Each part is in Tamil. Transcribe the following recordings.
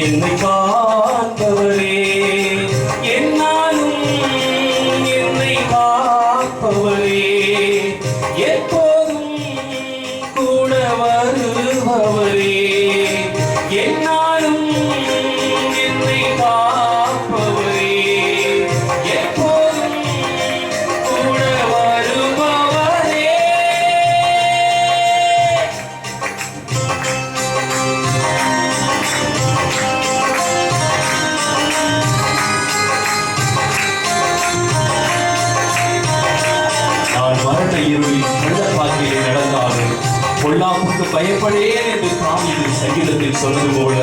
என்னை காப்பவரே, என்னாலும் என்னை காப்பவரே, எப்போதும் கூட வருபவரே, என்னாலும் என்னை காப்பவரே, எப்போதும் கூட வருபவரே. நான் மரண இருளில் பள்ளத்தாக்கிலே நடந்தாலும் பொல்லாப்புக்கு பயப்படேன் என்று தாவீது சங்கீதத்தில் சொன்னது போல,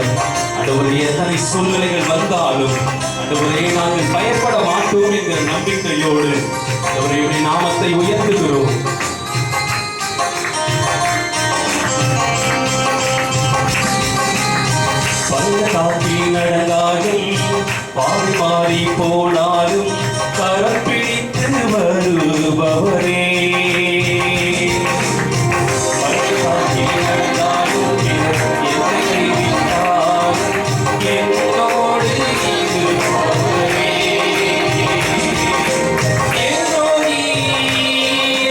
ஆண்டவரே, எத்தனை சூழ்நிலைகள் வந்தாலும் ஆண்டவரே, நாங்கள் பயப்பட மாட்டோம் என்கிற நம்பிக்கையோடு ஆண்டவரே நாமத்தை உயர்த்துகிறோம். பள்ளத்தாக்கில் நடந்தாலும் பாதை மாறி போனாலும் கரம் பிடித்து வருபவரே, பள்ளத்தாக்கில் நடந்தாலும் என்னை கைவிட்டாலும் என்னோடு இருப்பவரே, என்னோடு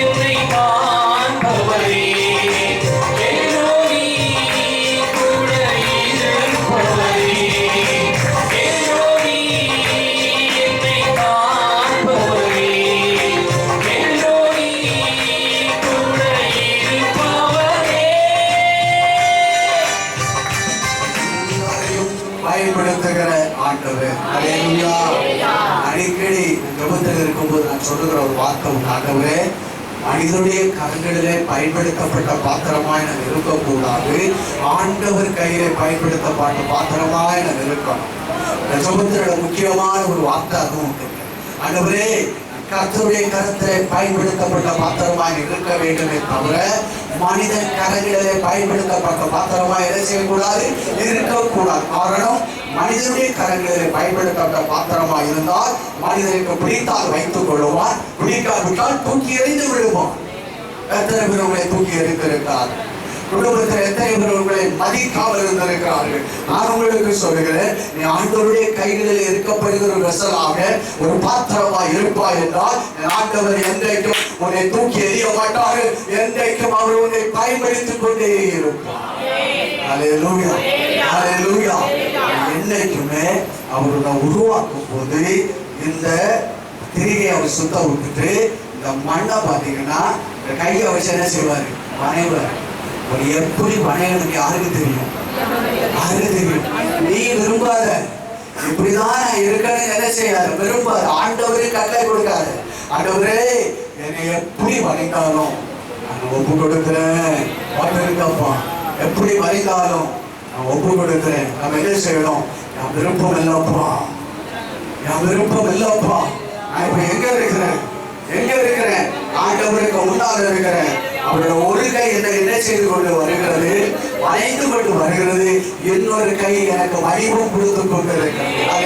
என்னை காண்பவரே, என்னோடு கூட இருப்பவரே, என்னோடு என்னை காண்பவரே, என்னோடு கூட இருப்பவரே. பயன்படுத்துகிற ஆண்டவர். அல்லேலூயா. அடிக்கடி ஜெபத்தில் இருக்கும்போது நான் சொல்லுகிற ஒரு வார்த்தை உண்டு. ஆண்டவரே, மனிதனுடைய கரங்களிலே பயன்படுத்தப்பட்ட பாத்திரமாய் நான் இருக்கக்கூடாது, ஆண்டவர் கையிலே பயன்படுத்தப்பட்ட பாத்திரமாய் நான் இருக்கணும். இந்த ஜெபத்தினோட முக்கியமான ஒரு வார்த்தை அதுவும் உண்டு. ஆண்டவரே, கர்த்தருடைய கரத்திலே பயன்படுத்தப்பட்ட பாத்திரமாய் இருக்க வேண்டுமே தவிர மனித கரங்களிலே பயன்படுத்தப்பட்ட பாத்திரமாய் என்ன செய்யக்கூடாது, இருக்கக்கூடாது. காரணம், மனிதனுடைய கரங்களிலே பயன்படுத்தப்பட்ட பாத்திரமாய் இருந்தால் மனிதனுக்கு பிடித்தால் வைத்துக் கொள்ளுவார், பிடிக்காவிட்டால் தூக்கி எறிந்து விடுவார். எத்தனை பேர் உங்களை தூக்கி எறிந்திருக்கிறார்? குடும்பத்தில் எத்தனை பேர் உங்களை மதிக்காமல் இருந்திருக்கிறார்கள்? நான் உங்களுக்கு சொல்லுகிறேன், நீ ஆண்டவருடைய கைகளில் இருக்கப்படுகிற ஒரு வெசலாக, ஒரு பாத்திரமாய் இருப்பாய் என்றால் ஆண்டவர் என்றைக்கும் உன்னை தூக்கி எறிய மாட்டார்கள், என்றைக்கும் அவர் உன்னை பயன்படுத்திக் கொண்டே இருப்பார். அல்லேலூயா, அல்லேலூயா. என்னைக்குமே அவரோட உருவாக்கும் போது இந்த திரிகை அவர் சுத்த விட்டுட்டு இந்த மண்ணை பார்த்தீங்கன்னா இந்த கையை வச்சு என்ன செய்வாரு, வணைவார். ஒரு எப்படி வணையனுக்கு யாருக்கு தெரியும்? யாருக்கு தெரியும்? நீ விரும்பாத, இப்படிதான் நான் இருக்கேன்னு என்ன செய்யாரு, விரும்பாது. ஆண்டவரே கட்டளை கொடுக்காது. ஆண்டவரே, என்னை எப்படி வணைந்தாலும் நான் ஒப்பு கொடுக்கிறேன். இருக்கப்பா, எப்படி வரைந்தாலும் நான் ஒப்பு கொடுக்கிறேன். நம்ம என்ன செய்யணும்? நான் விருப்பம் இல்லப்பா, நான் விருப்பம் இல்லப்பா. நான் இப்ப எங்க இருக்கிறேன்? எங்க இருக்கிறேன்? ஆண்டவருக்கு முன்னாக இருக்கிறேன். அவரோட ஒரு கை என்னை என்ன செய்து கொண்டு வருகிறது, வளைந்து கொண்டு வருகிறது. இன்னொரு கை எனக்கு வடிவம் கொடுத்து கொண்டு இருக்கிறது.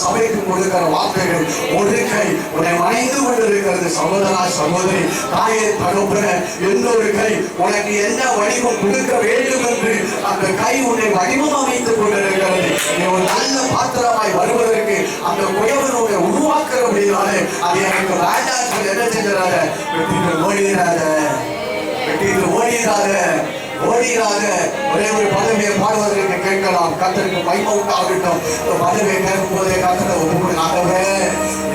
சபைக்கு கொடுக்கிற வார்த்தைகள், ஒரு கை உன்னை வளைந்து கொண்டிருக்கிறது. சகோதரா, சகோதரி, தாயை தகப்பன, இன்னொரு கை உனக்கு என்ன வடிவம் கொடுக்க வேண்டும் என்று அந்த கை உன்னை வடிவம் அமைத்துக் கொண்டிருக்கிறது. நீ ஒரு நல்ல பாத்திரமாய் வருவதற்கு அந்த குயவனுடைய உருவாக்குறபடினாலே அது எனக்கு வேண்டாம் சொல்லி என்ன செஞ்சாங்க, வெட்டிட்டு ஓடிறாங்க, வெட்டிட்டு ஓடிறாங்க, ஓடிறாங்க. ஒரே ஒரு பதவியை பாடுவதற்கு கேட்கலாம். கர்த்தருக்கு மகிமை உண்டாகட்டும். பதவியை கேட்கும் போதே கர்த்தரை ஒப்புக்கொடுங்க.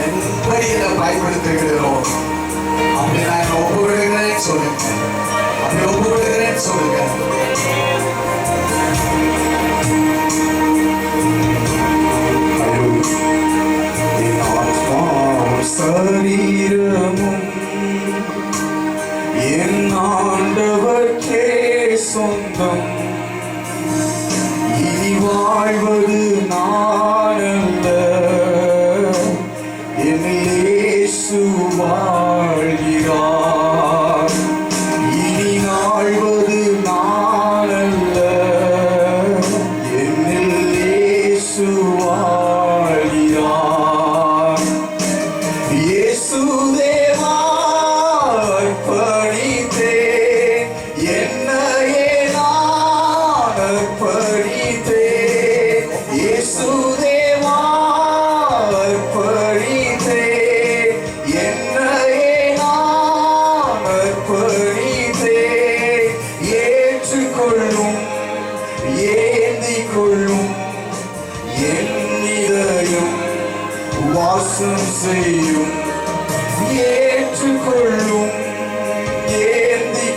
எப்படி இதை பயன்படுத்துகிறோம் அப்படி நான் ஒப்புக்கொடுக்கிறேன்னு சொல்லுங்க, அப்படி ஒப்புக்கொடுக்கிறேன்னு சொல்லுங்க. சரீரமும் என் ஆண்டவர்க்கே சொந்தம். இனி வாழ்வது நான் அல்ல, என் இயேசு வாழ்கிறார். இனி வாழ்வது நான் அல்ல, என் இயேசு வாழ்கிறார். இயேசு தேவா, படித்தேன் என்னையே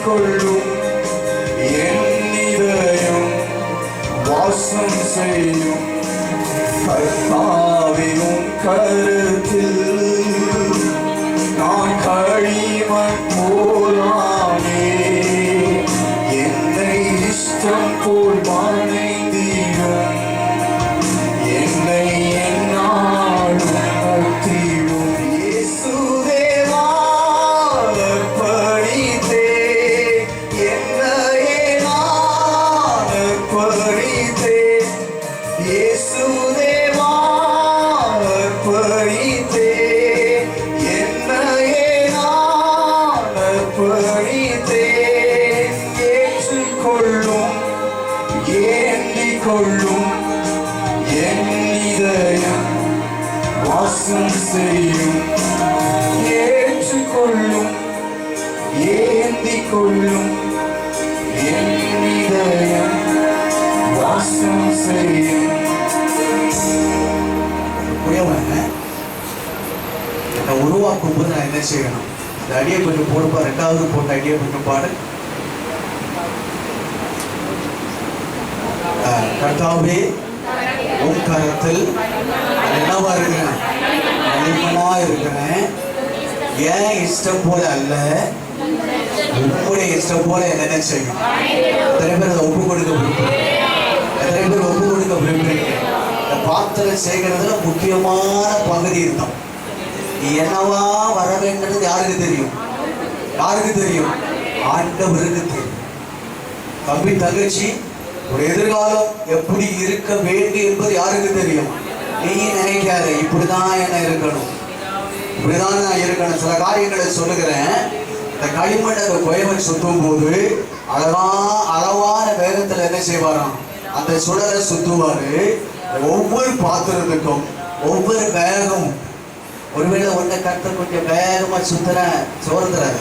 கொள்ளும் என் இதயம் வாசம் செய்யும் கர்த்தாவின் கருத்தில் நான் களிமண் போலானே என்னை இஷ்டம் போல் வணைந்திடும் என்னை என்னாலும் நடத்திடும் இயேசுதேவா அர்ப்பணித்தே என்னையே நான் அர்ப்பணித்தே இயேசுதேவா அர்ப்பணித்தே என்னையே நான் அர்ப்பணித்தே ஏற்றுக்கொள்ளும் ஏந்திக் கொள்ளும் என் இதயம் வாசம் செய்யும் ஏற்றுக்கொள்ளும் ஏந்திக் கொள்ளும் என் இதயம் வாசம் செய்யும். என்னை உருவாக்கும் போது நான் என்ன செய்யணும்? இந்த அடியை கொஞ்சம் போடுப்பா. ரெண்டாவது போட்ட அடியை கொஞ்சம் பாடு. கர்த்தாவே உன் கரத்தில் என்னவா இருக்கிறேன்? களிமண்ணா இருக்கிறேன். ஏன் இஷ்டம் போல அல்ல, உங்களுடைய இஷ்டம் போல என்ன செய்யும்? எத்தனை பேர் அதை ஒப்பு கொடுக்க விரும்புறீங்க? எத்தனை பேர் ஒப்பு கொடுக்க விரும்புறீங்க? இந்த பாத்திரம் செய்கிறதுல முக்கியமான பகுதி இருக்கும். நீ என்னவா வர வேண்டியது யாருக்கு தெரியும்? யாருக்கு தெரியும்? ஆண்டவருக்கு தெரியும். தம்பி தங்கச்சி, ஒரு எதிர்காலம் எப்படி இருக்க வேண்டும் என்பது யாருக்கு தெரியும்? நீ நினைக்காத இப்படிதான் என்ன இருக்கணும், இப்படிதான் நான் இருக்கணும். சில காரியங்களை சொல்லுகிறேன். இந்த களிமண்ணை குயவன் சுத்தும் போது அளவான வேகத்துல என்ன செய்வாராம்? அந்த சுடலை சுத்துவாரு. ஒவ்வொரு பாத்திரத்துக்கும் ஒவ்வொரு வேகம். ஒருவேளை ஒன்றை கருத்து கொஞ்சம் வேகமா சுத்துற சோர்ந்துறாரு.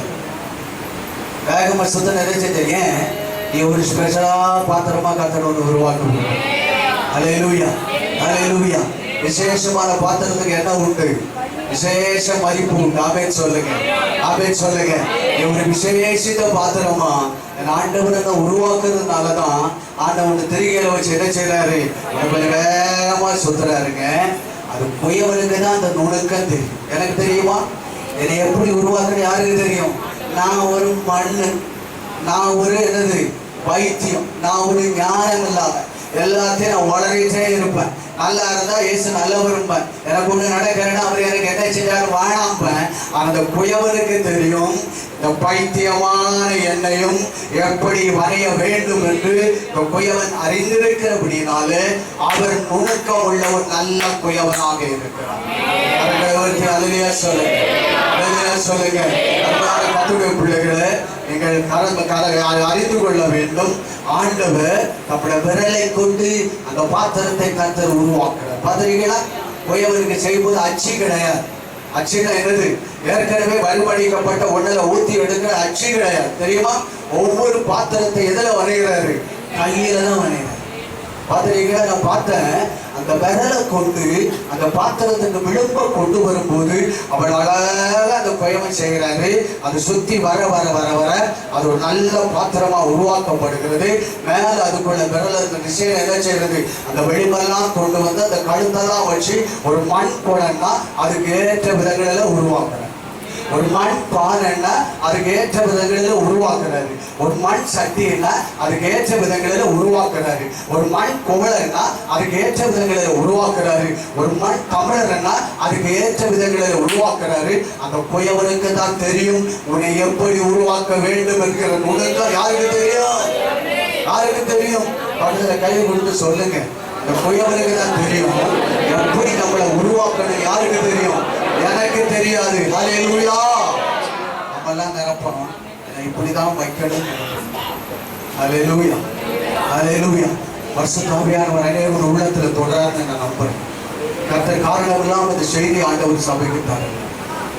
வேகமா சுத்த நிறைய ஏன் நீ ஒரு ஸ்பெஷலா பாத்திரமா கத்தர் ஒன்று உருவாக்கணும். அல்லேலூயா, அல்லேலூயா. விசேஷமான பாத்திரத்துக்கு என்ன உண்டு? விசேஷ மதிப்பு உண்டு. ஆமென் சொல்லுங்க, ஆமென் சொல்லுங்க. ஒரு விசேஷித்த பாத்திரமா என் ஆண்டவர் என்ன உருவாக்குறதுனாலதான் ஆண்டவன் திரிகையில வச்சு என்ன செய்யறாரு? கொஞ்சம் வேகமா சுத்துறாருங்க. அது குயவனுக்கு தான் அந்த நுணுக்கம் தெரியும். எனக்கு தெரியுமா? என்னை எப்படி உருவாக்குறது யாருக்கு தெரியும்? நான் ஒரு மண்ணு, நான் ஒரு என்னது வைத்தியம், நான் ஒரு ஞானம் இல்லாம எல்லாத்தையும் நான் வளரிட்டே இருப்பேன். நல்லா இருந்தா இயேசு நல்லவரும்பேன். எனக்கு ஒண்ணு நடக்கிறேன்னா அவர் எனக்கு என்ன செஞ்சாரு வாழாம்பேன். அந்த குயவனுக்கு தெரியும் இந்த பைத்தியமான எண்ணெயும் எப்படி வரைய வேண்டும் என்று இந்த குயவன் அறிந்திருக்கிறபடினால அவர் நுணுக்கம் உள்ள ஒரு நல்ல குயவனாக இருக்கிறார். அல்லேலூயா சொல்லுங்க, அல்லேலூயா சொல்லுங்க. கர்த்தருடைய பிள்ளைகளை நீங்கள் அறிந்து கொள்ள வேண்டும். ஆண்டவர் நம்முடைய விரலை கொண்டு அந்த பாத்திரத்தை கர்த்தர் உருவாக்குறார். பாத்திரீங்களா? குயவனுக்கு செய்யும்போது அச்சு கிடையாது. அச்சுனா என்னது? ஏற்கனவே வலுவடிக்கப்பட்ட ஒன்றில் ஊற்றி எடுக்கிற அச்சு கிடையாது. தெரியுமா? ஒவ்வொரு பாத்திரத்தை எதில் வரைகிறாரு? கையில தான் வரைகிறார். பாத்திரீங்களா? நான் பார்த்தேன். அந்த விரலை கொண்டு அந்த பாத்திரத்துக்கு விளிம்ப கொண்டு வரும்போது அவள் அழகாக அந்த குயவன் செய்கிறாரு. அது சுத்தி வர வர வர வர அது ஒரு நல்ல பாத்திரமா உருவாக்கப்படுகிறது. மேல அதுக்குள்ள விரல் திசையில என்ன செய்யறது? அந்த வெளிமெல்லாம் கொண்டு வந்து அந்த கழுத்தெல்லாம் வச்சு ஒரு மண் குடம்னா அதுக்கு ஏற்ற விதங்களில் உருவாக்குறாரு. ஒரு மண் பானைன்னா அதுக்கு ஏற்ற விதங்களில் உருவாக்குறாரு. ஒரு மண் சட்டின்னா அதுக்கு ஏற்ற விதங்களில் உருவாக்குறாரு. ஒரு மண் குவளைன்னா அதுக்கு ஏற்ற விதங்களில் உருவாக்குறாரு. ஒரு மண் தமிழர்னா அதுக்கு ஏற்ற விதங்களில் உருவாக்குறாரு. அந்த குயவனுக்கு தான் தெரியும் உன்னை எப்படி உருவாக்க வேண்டும் என்கிற நுணுக்கம் யாருக்கு தெரியும்? யாருக்கு தெரியும்? பக்கத்துல கையை கொடுத்து சொல்லுங்க. இந்த குயவனுக்கு தான் தெரியும் எப்படி நம்மளை உருவாக்கணும். யாருக்கு தெரியும்? எனக்கு தெரியாது. அல்லேலூயா. நம்ம எல்லாம் நினைப்போம் இப்படிதான் வைக்கணும். அல்லேலூயா, அல்லேலூயா. பரிசுத்த ஆவியானவர் அநேகர் உள்ளத்துல தொடரான்னு நான் நம்புறேன். கர்த்தர் காரணம் இல்லாமல் இந்த செய்தி ஆண்டவர் சபைக்கு தர,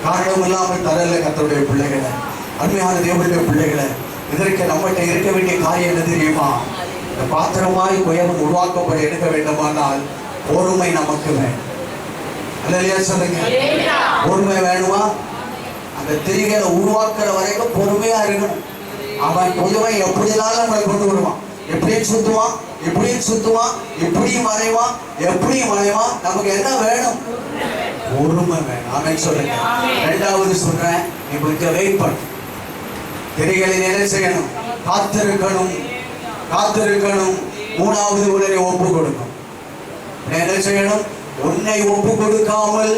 காரணம் இல்லாமல் தரல. கர்த்தருடைய பிள்ளைகளை, அருமையான தேவனுடைய பிள்ளைகளை, இதற்கு நம்மகிட்ட இருக்க வேண்டிய காரியம் என்ன தெரியுமா? இந்த பாத்திரமாய் குயவன் உருவாக்கப்பட எடுக்க வேண்டுமானால் பொறுமை நமக்கு வேணும். அல்லேலூயா சொல்லுங்க. பொறுமை வேணுமா? அந்த திரிகளை உருவாக்குற வரைக்கும் பொறுமையா இருக்கணும். அவன் பொதுவை எப்படினாலும் நம்மளை கொண்டு வருவான். எப்படியும் சுத்துவான், இப்படியும் சுத்துவான், இப்படியும் மறைவான், எப்படியும் மறைவான். நமக்கு என்ன வேணும்? பொறுமை வேணும். ஆமென் சொல்லுங்க. இரண்டாவது சொல்றேன், நீ கொஞ்சம் வெயிட் பண்ணு. திரைகளில் என்ன செய்யணும்? காத்திருக்கணும், காத்திருக்கணும். மூணாவது உடனே ஒப்பு கொடுக்கும். என்ன செய்யணும்? உன்னை ஒப்பு கொடுக்காமல்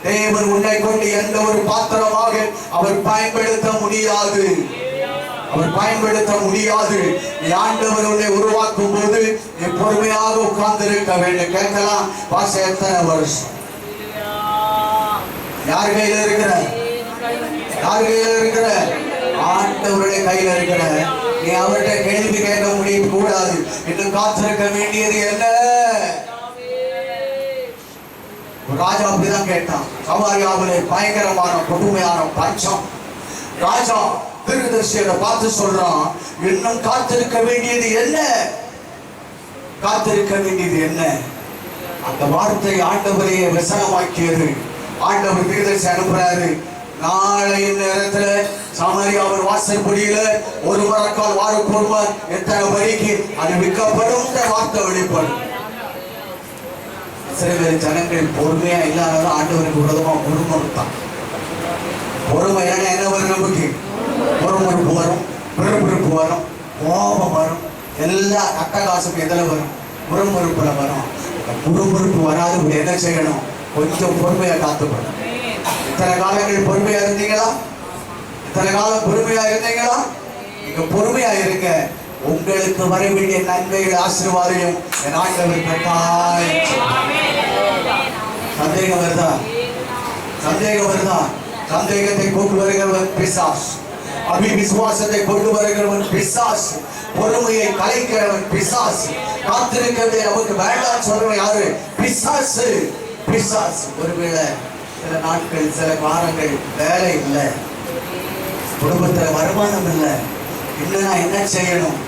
தேவன் உன்னை கொண்டு எந்த ஒரு பாத்திரமாக அவர் பயன்படுத்த முடியாது. அவர் பயன்படுத்த முடியாது. நீ ஆண்டவர் உன்னை உருவாக்கும் போது நீ பொறுமையாக உட்கார்ந்து இருக்க வேண்டும். கேட்கலாம், பாச எத்தனை வருஷம்? யார் கையில இருக்கிற? யார் கையில இருக்கிற? ஆண்டவருடைய கையில இருக்கிற. நீ அவர்கிட்ட கேள்வி கேட்க முடியும் கூடாது. இன்னும் காத்திருக்க வேண்டியது என்ன? ராஜா அப்படிதான் கேட்டான். சமாரியாவிலே பயங்கரமான கொடுமையான பஞ்சம். ராஜா தீர்க்கதரிசியை பார்த்து சொல்றான், இன்னும் காத்திருக்க வேண்டியது என்ன? காத்திருக்க வேண்டியது என்ன? அந்த வார்த்தை ஆண்டவரையே வசனமாக்கியது. ஆண்டவர் தீர்க்கதரிசி அனுப்புறாரு. நாளை நேரத்துல சமாரியாவின் வாசற்படியில ஒரு மரக்கால் வாரப்போர்மார் எத்தனை வரைக்கு அறிவிக்கப்படும் வார்த்தை வெளிப்படும். சில பேர் ஜனங்கள் பொறுமையா இல்லாத ஆண்டவருக்கு விரோதமா முறுமுறுத்தான். பொறுமை என்ன வரும்? நமக்கு முறுமுறுப்பு வரும், பிறப்பிறப்பு வரும், கோபம் வரும். எல்லா அட்டகாசம் எதுல வரும்? முறுமுறுப்புல வரும். முறுமுறுப்பு வராது என்ன செய்யணும்? கொஞ்சம் பொறுமையா காத்துக்கணும். இத்தனை காலங்கள் பொறுமையா இருந்தீங்களா? இத்தனை காலம் பொறுமையா இருந்தீங்களா? நீங்க பொறுமையா இருங்க. உங்களுக்கு வர வேண்டிய நன்மைகள் ஆசீர்வாதம் என் ஆண்டவர் பெற்றாய். சந்தேகம் வருதா? சந்தேகம் வருதா? சந்தேகத்தை கொண்டு வருகிறவன் பிசாசு. அபிவிசுவாசத்தை கொண்டு வருகிறவன் பிசாசு. பொறுமையை கலைக்கிறவன் பிசாசு. காத்திருக்கிறதை நமக்கு வேண்டாம் சொல்றவன் யாரு? பிசாசு. பிசாசு. ஒருவேளை சில நாட்கள், சில வாரங்கள் வேலை இல்லை, குடும்பத்துல வருமானம் இல்லை, இல்லைன்னா என்ன செய்யணும்?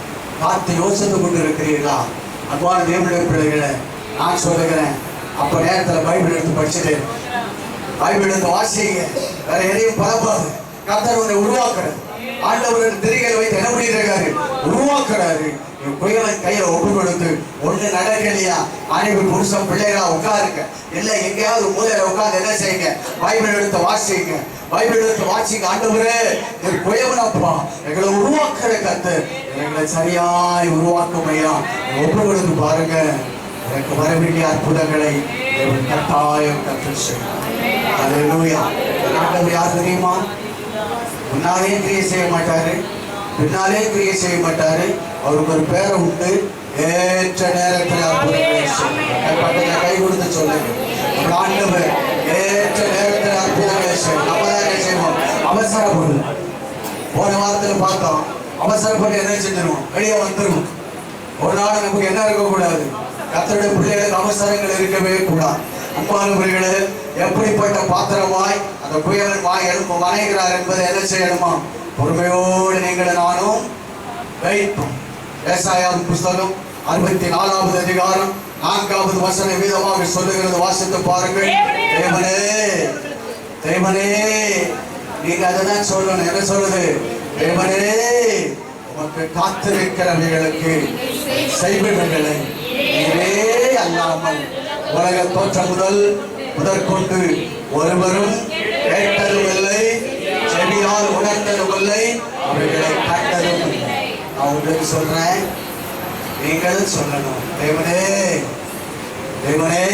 காத்து யோசித்து கொண்டு இருக்கிறீர்களா? அன்பான தேவனுடைய பிள்ளைகளை நான் சொல்லுகிறேன், அப்ப நேரத்துல பைபிள் எடுத்து படிச்சுட்டு பைபிள் எடுத்து வாசிங்க. வேற எதையும் பரப்பாது. கர்த்தர் உன்னை உருவாக்குறாரு. ஆண்டவர் திரிகளை வைத்து என்ன பண்ணியிருக்காரு? உருவாக்குறாரு. குயவன் கையில ஒப்பு கொடுத்து ஒண்ணு நடக்கலையா? அனைவரும் புருஷன் பிள்ளைகளா உட்காருங்க. இல்ல எங்கேயாவது மூலையில உட்கார்ந்து என்ன செய்யுங்க? பைபிள் எடுத்து வாசிங்க. பைபிள் எடுத்து வாசிங்க. ஆண்டவரே, என் குயவன் அப்பா, எங்களை உருவாக்குற கர்த்தர் எங்களை சரியாய் உருவாக்கும் ஐயா. ஒப்பு கொடுத்து பாருங்க. எனக்கு வர வேண்டிய அற்புதங்களை கட்டாயம் கர்த்தர் செய்யும். அல்லேலூயா. ஆண்டவர் யார் தெரியுமா? முன்னாலே கிரியை செய்ய மாட்டாரு, பின்னாலே கிரியை செய்ய மாட்டாரு. அவருக்கு ஒரு பேரை உண்டு. ஏற்ற நேரத்தில் அற்புதங்களை செய்யும். கை கொடுத்து சொல்லுங்க, ஆண்டவர் ஏற்ற நேரத்தில் அற்புதங்களை செய்யும். நம்ம தான் என்ன செய்வோம்? அவசரப்படும். போன வாரத்தில் பார்த்தோம், அவசரப்பட்டு என்ன செஞ்சிருவோம்? வெளியே வந்துருவோம். ஒரு நாள் நமக்கு என்ன இருக்கக்கூடாது? கர்த்தருடைய பிள்ளைகளுக்கு அவசரங்கள் இருக்கவே கூடாது. அன்பானவர்களே, எப்படிப்பட்ட பாத்திரமாய் அந்த குயவன் வாய் எழுப்பு வணைகிறார் என்பதை என்ன செய்யணுமா? பொறுமையோடு நீங்கள் நானும் வைப்போம். ஏசாயாவின் புஸ்தகம் 64வது அதிகாரம் 4வது வசனம் வீதமாக சொல்லுகிறது. வாசித்து பாருங்கள். தேவனே, தேவனே, நீங்க அதான் சொல்லணும். என்ன சொல்லுது? தேவனே, உமக்கு காத்திருக்கிறவர்களுக்கு செய்வீர்களை நீரே அல்லாமல் உலக தோற்றம் முதற்கொண்டு ஒருவரும் கேட்டதும் இல்லை, செவியால் உணர்ந்ததும் இல்லை, அவர்களை கண்டதும் இல்லை. நான் உங்களுக்கு சொல்றேன், நீங்களும் சொல்லணும். தேவனே, தேவனே,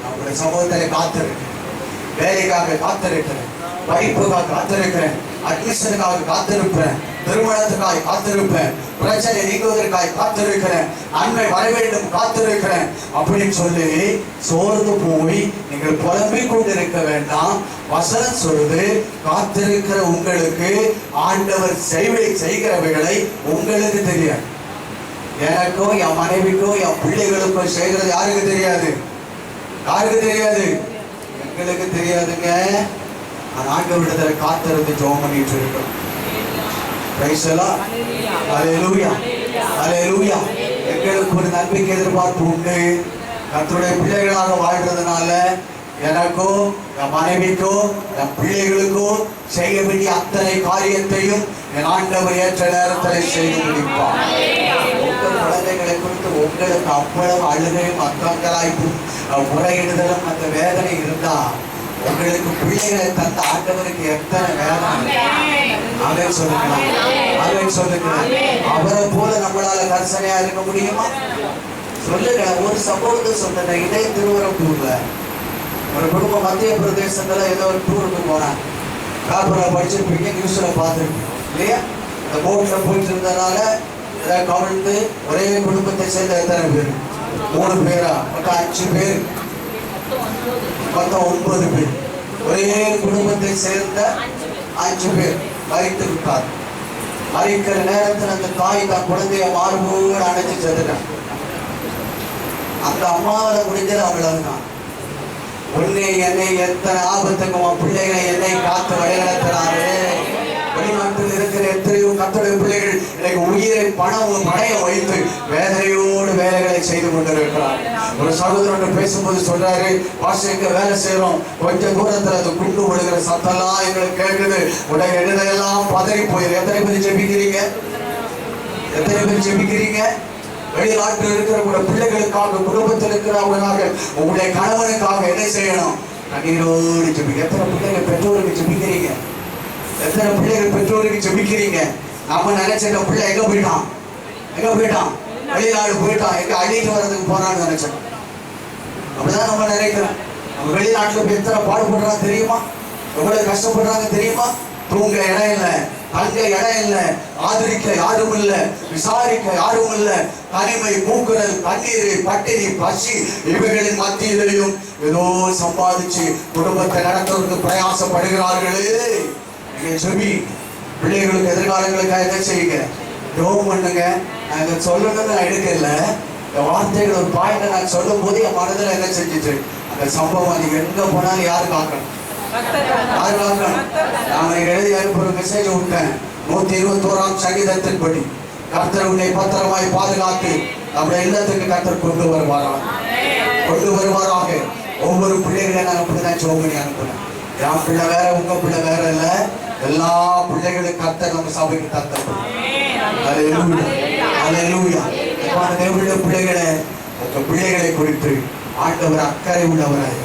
நம்முடைய சமூகத்தில் காத்திருக்கிறேன், வேலைக்காக காத்திருக்கிறேன், படிப்புக்காக காத்திருக்கிறேன், அட்மிஷனுக்காக காத்திருப்பேன், திருமணத்துக்காக காத்திருப்பேன், பிரச்சனை நீங்குவதற்காக காத்திருக்கிறேன், நன்மை வர வேண்டும் காத்திருக்கிறேன் அப்படின்னு சொல்லி சோர்ந்து போய் நீங்கள் புலம்பிக் கொண்டிருக்க வேண்டாம். வசனம் சொல்லுது, காத்திருக்கிற உங்களுக்கு ஆண்டவர் செய்கிறவைகளை உங்களுக்கு தெரியாது. எனக்கும் என் மனைவிக்கும் என் பிள்ளைகளுக்கும் செய்கிறது யாருக்கு தெரியாது? யாருக்கு தெரியாது? எங்களுக்கு தெரியாதுங்க. நான் ஆண்டவரிடத்துல காத்திருந்து ஜெபம் பண்ணிட்டு இருக்கோம். Praise the Lord. Hallelujah, hallelujah. எங்களுக்கு ஒரு நம்பிக்கை எதிர்பார்ப்பு உண்டு. கர்த்தருடைய பிள்ளைகளாக வாழ்றதுனால எனக்கும் என் மனைவிக்கும் என் பிள்ளைகளுக்கும் செய்ய வேண்டிய அத்தனை காரியத்தையும் என் ஆண்டவர் ஏற்ற நேரத்தில் செய்து முடிப்பார். உங்கள் குழந்தைகளை குறித்து உங்களுக்கு அவ்வளவு அழுகையும் அக்கங்களாய்ப்பும் முறையிடுதலும் அந்த வேதனை இருந்தா உங்களுக்கு பிள்ளைகளை தந்த ஆண்டவருக்கு எத்தனை வேதனை. அவன் சொல்லுகிறான், அவன் சொல்லுகிறான். அவரை போல நம்மளால கர்சனையா இருக்க முடியுமா? சொல்லுங்க. ஒரு சம்பவத்தை சொன்ன இதே திருவரம்பூர்ல ஒரு குடும்பம் மத்திய பிரதேசத்துல ஏதோ ஒரு டூருக்கு போனாங்க. பேப்பர்ல படிச்சிருப்பீங்க, நியூஸ்ல பார்த்துருப்பீங்க இல்லையா? இந்த போட்ல போயிட்டு இருந்ததுனால ஏதாவது கவிழ்ந்து ஒரே குடும்பத்தை சேர்ந்த எத்தனை பேர்? 3 பேரா? மொத்தம் 5 பேர், மொத்தம் 9 பேர். ஒரே குடும்பத்தை சேர்ந்த 5 பேர் மறித்து விட்டார். மறிக்கிற நேரத்தில் அந்த தாய் தான் குழந்தைய மார்போடு அணைச்சு செத்துட்டான். அந்த அம்மாவில முடிஞ்சது அவ்வளவுதான். உன்னை என்னை எத்தனை ஆபத்துக்கும் பிள்ளைகளை என்னை காத்து வழிநடத்தினாரு. வெளிநாட்டில் இருக்கிற எத்தனையோ கர்த்தருடைய பிள்ளைகள் எனக்கு உயிரை பணையம் வைத்து வேதனையோடு வேலைகளை செய்து கொண்டிருக்கிறார். ஒரு சகோதரன் பேசும்போது சொல்றாரு, பாஷைக்கு வேலை செய்யறோம், கொஞ்சம் தூரத்துல அந்த குண்டு விழுகிற சத்தம்லாம் எங்களுக்கு கேட்குது, உடைய எழுதையெல்லாம் பதறி போயிரு. எத்தனை பேர் ஜெபிக்கிறீங்க? எத்தனை பேர் ஜெபிக்கிறீங்க? வெளிநாட்டில் இருக்கிற உங்களுடைய பிள்ளைகளுக்காக, குடும்பத்தில் இருக்கிறவங்களுக்காக, உங்களுடைய கணவனுக்காக என்ன செய்யணும்? கண்ணீரோடு ஜெபிக்க. எத்தனை பிள்ளைகள் பெற்றோருக்கு ஜெபிக்கிறீங்க? எத்தனை பிள்ளைகள் பெற்றோருக்கு ஜெபிக்கிறீங்க? நம்ம நினைச்ச பிள்ளை எங்க போயிட்டான், எங்க போயிட்டான், வெளிநாடு போயிட்டான், எங்க அழிட்டு வர்றதுக்கு போறான்னு நினைச்சோம். அப்படிதான் நம்ம நினைக்கிறோம். நம்ம வெளிநாட்டுல போய் எத்தனை பாடுபடுறாங்க தெரியுமா? எவ்வளவு கஷ்டப்படுறாங்க தெரியுமா? தூங்க இடம் இல்லை, தங்க இடம் இல்லை, ஆதரிக்க யாரும் இல்லை, விசாரிக்க யாரும் இல்லை. தனிமை, மூக்குறல், தண்ணீர், பட்டினி, பசி இவைகளின் மத்தியிலையும் ஏதோ சம்பாதிச்சு குடும்பத்தை நடத்துவதற்கு பிரயாசப்படுகிறார்களே. நீங்க சொல்லி பிள்ளைகளுக்கு எதிர்காலங்களுக்காக என்ன செய்யுங்க? ஜெபம் பண்ணுங்க. நான் இதை சொல்லணும்னு நான் எடுக்கல. இந்த வார்த்தைகள் ஒரு பாயிண்ட் நான் சொல்லும் போது என் மனதில் என்ன செஞ்சிச்சு? அந்த சம்பவம் நீங்க எங்க போனாலும் யாரு காக்கணும்? யாரு காக்கணும்? நான் எழுதி அனுப்புற மெசேஜ் விட்டேன். 121ஆம் சங்கீதத்தின்படி கர்த்தர் உன்னை பத்திரமாய் பாதுகாத்து நம்முடைய இல்லத்துக்கு கர்த்தர் கொண்டு வருவாராக, கொண்டு வருவாராக. ஒவ்வொரு பிள்ளைகளை நான் அப்படிதான் ஜெபம் பண்ணி அனுப்புறேன். என் பிள்ளை வேற, உங்க பிள்ளை வேற இல்ல, எல்லா பிள்ளைகளும் கர்த்தர் நம்ம சபைக்கு தந்தப்படும். தேவனுடைய பிள்ளைகளை, உங்க பிள்ளைகளை குறித்து ஆண்டவர் அக்கறை உள்ளவராய்,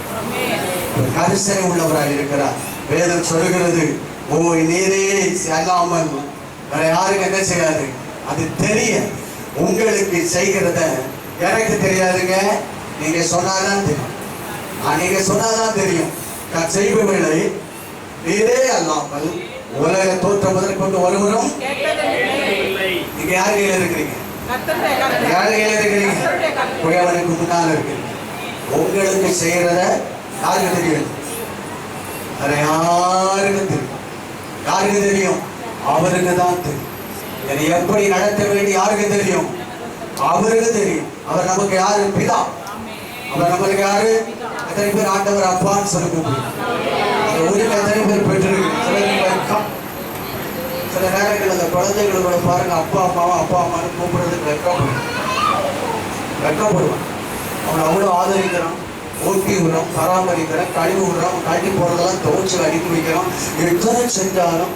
கரிசனை உள்ளவராய் இருக்கிறார். வேதம் சொல்லுகிறது, ஓ நீரே அல்லாமல் வேற யாருக்கு என்ன செய்யாது? அது தெரிய உங்களுக்கு செய்கிறத எனக்கு தெரியாதுங்க. நீங்க சொன்னாதான் தெரியும். நீங்க சொன்னாதான் தெரியும். நான் செய்பவர்களை நீரே அல்லாமல் உலக தோற்றம் முதற்கொண்டு ஒருவரும். நீங்க யார் கையில இருக்கிறீங்க? யார் கையில இருக்கிறீங்க? குயவனுக்கு முன்னால் இருக்கு. உங்களுக்கு செய்யறத யாருக்கு தெரியும்? வேற யாருக்கு தெரியும்? யாருக்கு தெரியும்? அவருக்கு தான் தெரியும். என்னை எப்படி நடத்த வேண்டிய யாருக்கு தெரியும்? அவருக்கு தெரியும். அவர் நமக்கு யாரு? பிதா. அவர் நம்மளுக்கு யாரு? எத்தனை பேர் ஆண்டவர் அப்பான்னு சொல்லி கூப்பிடுங்க? ஊருக்கு எத்தனை பேர் பெற்றிருக்கு? சில நேரங்கள் அந்த குழந்தைகளோட பாருங்க, அப்பா அம்மாவும் அப்பா அம்மான்னு கூப்பிடுறதுக்கு வெட்கப்படுவான். அவனை அவ்வளோ ஆதரிக்கிறான், ஊட்டி விடுறோம், பராமரிக்கிறோம், கழிவு விடுறோம், கட்டி போறதெல்லாம் துவச்சு அடிக்க வைக்கிறோம். எத்தனை செஞ்சாலும்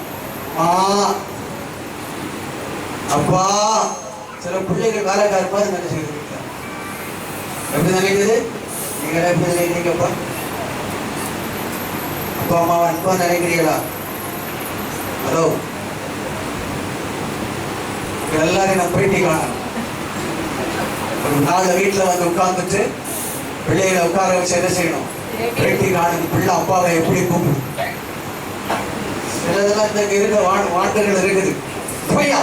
அப்பா. சில பிள்ளைகள் வேலைக்கார மாதிரி நினைச்சுக்கிட்டு எப்படி நினைக்குது? நீங்க எப்படி நினைக்கிறீங்கப்பா? அப்பா அம்மாவை அன்பா நினைக்கிறீங்களா? ஹலோ, எல்லாரையும் நான் பேட்டி காணணும். ஒரு நாள் வீட்டில் வந்து உட்கார்ந்துட்டு பிள்ளைகளை உட்கார வச்சு என்ன செய்யணும்? பேட்டி காணும். பிள்ளை அப்பாவை எப்படி கூப்பிடும்? சிலதெல்லாம் இந்த இருக்க வாண்டர்கள் இருக்குது. போயா,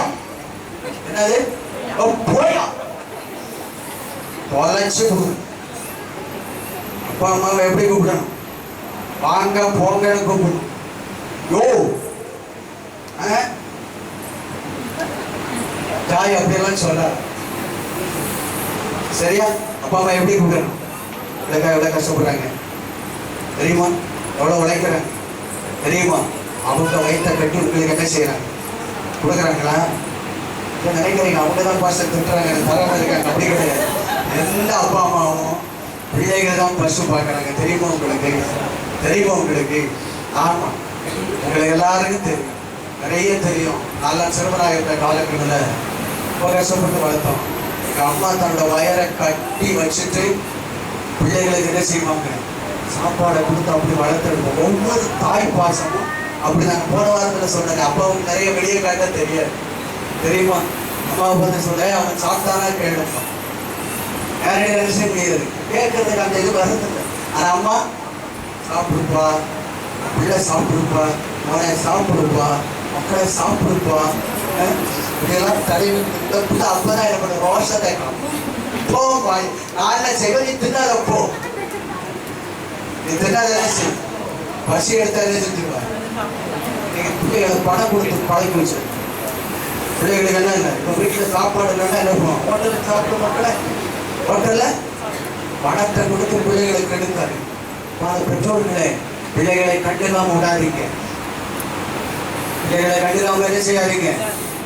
என்னது போயா, தொலைச்சு கூப்பிடும். அப்பா அம்மாவை எப்படி கூப்பிடணும்? வாங்க போங்கன்னு கூப்பிடணும். யோ ஜாய் அப்படியெல்லாம் சொல்ல. சரியா? அப்பா அம்மா எப்படி கூப்பிடணும்? எவ்வளவு கஷ்டப்படுறாங்க தெரியுமா? எவ்வளவு உழைக்கிறாங்க தெரியுமா? அவங்க வயிற்ற கட்டி உங்களுக்கு என்ன செய்யறாங்க? கொடுக்குறாங்களா? நினைக்கிறீங்க அவங்க தான் பாச திட்டுறாங்க, தராம இருக்காங்க. அப்படி கிடையாது. எந்த அப்பா அம்மாவும் பிள்ளைகள் தான் பசு பார்க்குறாங்க. தெரியுமா உங்களுக்கு? தெரியுமா உங்களுக்கு? ஆமா, உங்களுக்கு எல்லாருக்கும் தெரியும், நிறைய தெரியும். நல்லா சிறுவனாக இருந்த காலங்களில் ரொம்ப கஷ்டப்பட்டு வளர்த்தோம். எங்கள் அம்மா தன்னோட வயரை கட்டி வச்சுட்டு பிள்ளைகளுக்கு என்ன செய்வாங்க, சாப்பாடை கொடுத்து அப்படி வளர்த்துருப்போம். ஒவ்வொரு தாய் பாசமும் அப்படி நாங்கள் போன வாரத்தில் சொன்னாங்க. அப்பாவுக்கு நிறைய வெளியே காட்ட தெரியாது, தெரியுமா? அம்மாவை பார்த்து சொல்ல அவன் சாப்பிட்டானா கேளுப்பான், நிறைய விஷயம் முடியாது, கேட்கறதுக்கு அந்த இது வரதில்லை. ஆனால் அம்மா சாப்பிடுப்பா, பிள்ளை சாப்பிடுப்பா, மனை சாப்பிடுப்பா, மக்களை சாப்பிடுப்பா, இதெல்லாம் தடவி இந்த பிள்ளை அப்பதான் என்ன பண்ண ரோஷத்தை போ பாய், நான் என்ன செய்வேன், நீ தின்னாத போ, நீ தின்னாத என்ன செய்யும், பசி எடுத்தா என்ன செஞ்சுருவார். நீங்க பிள்ளைகளை பணம் கொடுத்து பழக்கி வச்சு பிள்ளைகளுக்கு என்ன இல்லை, இப்போ வீட்டில் சாப்பாடு இல்லைன்னா என்ன பண்ணுவோம், ஹோட்டலுக்கு சாப்பிட மக்களை, ஹோட்டலில் பணத்தை கொடுத்து பிள்ளைகளுக்கு எடுத்தாரு. பெற்றோர்களே, பிள்ளைகளை கண்டுக்காம விடாதீங்க, பிள்ளைகளை கண்டுக்காம என்ன செய்யாதீங்க.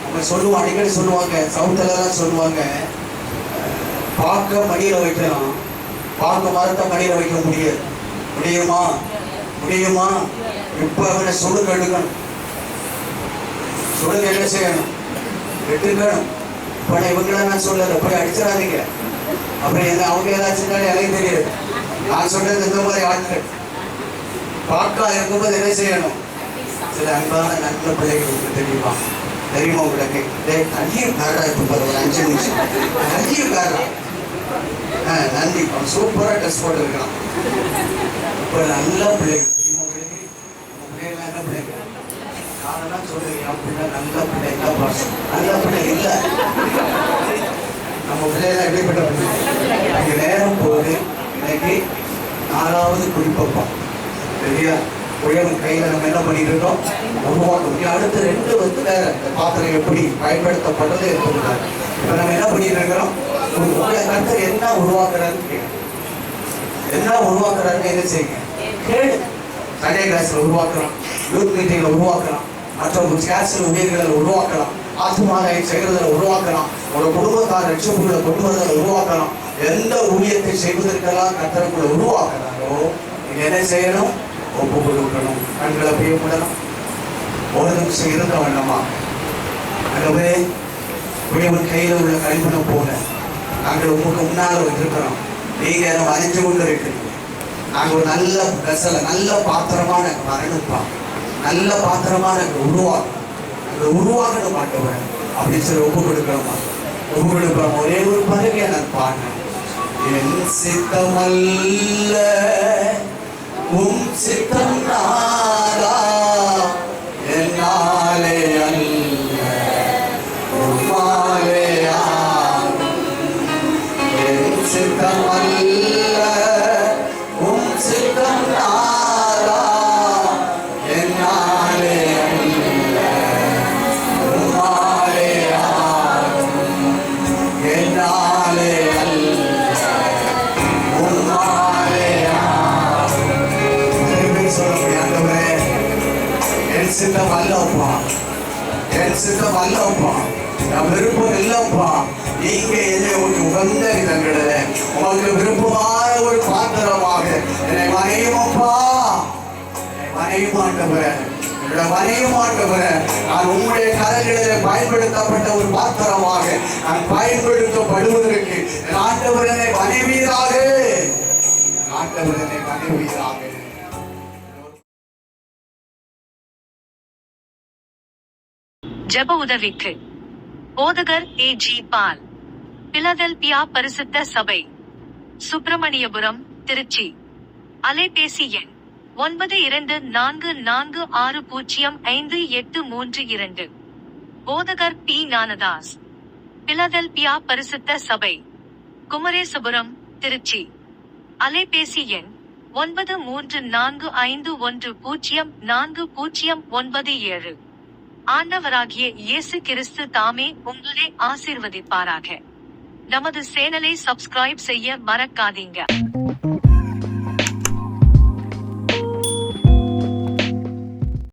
அவங்க சொல்லுவாங்க, அடிக்கடி சொல்லுவாங்க, சவுத்துலலாம் சொல்லுவாங்க, பார்க்க மடியில் வைக்கலாம், பார்க்க மரத்தை மடியில் வைக்க முடியாது. முடியுமா? முடியுமா? இப்போ அவனை சுடுங்க எடுக்கணும், சுடுங்க என்ன செய்யணும், எடுக்கணும். இப்போ இவங்கள நான் சொல்லலை, போய் அடிச்சிடாதீங்க. அப்புறம் என்ன அவங்க ஏதாச்சும் எனக்கு தெரியாது. நான் சொல்றது இந்த மாதிரி ஆட்கள் பார்க்கா இருக்கும்போது என்ன செய்யணும், சில அன்பான நல்ல பிள்ளைகளுக்கு தெரியுமா, தெரியுமா உங்களுக்கு? தண்ணியும் காரா இப்போ பாரு, ஒரு 5 நிமிஷம் தண்ணியும் காரா, நன்றி, அவன் சூப்பராக ட்ரெஸ் போட்டு இருக்கான். இப்போ நல்ல பிள்ளைகள் தெரியுமா உங்களுக்கு? பிள்ளைகள் என்ன பிள்ளைங்க? நானெல்லாம் சொல்றேன், என் பிள்ளை நல்ல பிள்ளை, என்ன பாசம், நல்ல பிள்ளை இல்லை. நம்ம பிள்ளைலாம் எப்படிப்பட்ட பிள்ளை? அங்கே நேரம் போகுது. இன்னைக்கு 4வது குறிப்பப்போம், சரியா? உயரம் கையில் நம்ம என்ன பண்ணிட்டு இருக்கோம், உருவாக்கணும். அடுத்த 2 வந்து வேற, இந்த பாத்திரம் எப்படி பயன்படுத்தப்பட்டது இருக்கிறார். இப்போ நம்ம என்ன பண்ணிட்டு இருக்கிறோம், உங்களை கருத்து என்ன உருவாக்குறாருன்னு கேட்கணும். என்ன உருவாக்குறாருன்னு என்ன செய்யுங்க, கேடு. சண்டே கிளாஸில் உருவாக்குறோம், யூத் மீட்டிங்கில் உருவாக்குறோம், மற்ற கிளாஸில் ஊழியர்களை உருவாக்கலாம், ஆத்மாவை செய்கிறதில் உருவாக்கலாம், ஒரு குடும்பத்தார் ரட்சிப்புகளை கொண்டு வரதில் உருவாக்கலாம். எந்த ஊழியத்தை செய்வதற்கெல்லாம் கர்த்தருக்குள்ள உருவாக்குறாரோ நீங்க என்ன செய்யணும், ஒப்பு கொடுக்கணும். கண்களை பிரியப்படணும். ஒரு நிமிஷம் இருக்க வேண்டாமா? ஆகவே உடையவன் கையில் உள்ள கழிப்பனை போல நாங்கள் உங்களுக்கு முன்னால் இருக்கிறோம். நீங்க நம்ம அறிஞ்சு கொண்டு இருக்கிறீங்க. நாங்கள் ஒரு நல்ல கசலை, நல்ல பாத்திரமான வரணுப்பா, நல்ல பாத்திரமான உருவாக்கணும், நாங்கள் உருவாக்கணும் மாட்டோம் அப்படின்னு சொல்லி ஒப்பு கொடுக்கணுமா? ஒப்பு கொடுப்போம். ஒரே ஒரு பதவியை நான் பாடுறேன். என் சித்தமல்ல உம் சித்தம் நாரா, என்னாலே அல்ல உம்மாலே ஆகும். என் சித்தமல்ல உம் சித்தம் நாரா, என்னாலே அல்ல உம்மாலே ஆகும். என்னாலே சித்தம் அல்லப்பா, என் சித்தம் அல்லப்பா, நான் விருப்பம் இல்லப்பா. நீங்க என்னை ஒரு உகந்த விதங்களில் உங்களுக்கு விருப்பமான ஒரு பாத்திரமாக என்னை மனையுமப்பா, மனையுமாட்டவர, என்னோட மனையுமாட்டவர, நான் உங்களுடைய கரங்களில் பயன்படுத்தப்பட்ட ஒரு பாத்திரமாக நான் பயன்படுத்தப்படுவதற்கு ஆண்டவர் என்னை மனைவீராக, ஆண்டவர் என்னை மனைவீராக. ஜெப உதவிக்கு போதகர் A.G. பால், பிலதெல்பியா பரிசுத்த சபை, சுப்பிரமணியபுரம், திருச்சி. அலைபேசி எண் 9244605832. போதகர் P. ஞானதாஸ், பிலதெல்பியா பரிசுத்த சபை, குமரேசபுரம், திருச்சி. அலைபேசி எண் 9345104097. ஆண்டவராகிய இயேசு கிறிஸ்து தாமே உங்களை ஆசீர்வதிப்பாராக. நமது சேனலை சப்ஸ்கிரைப் செய்ய மறக்காதீங்க.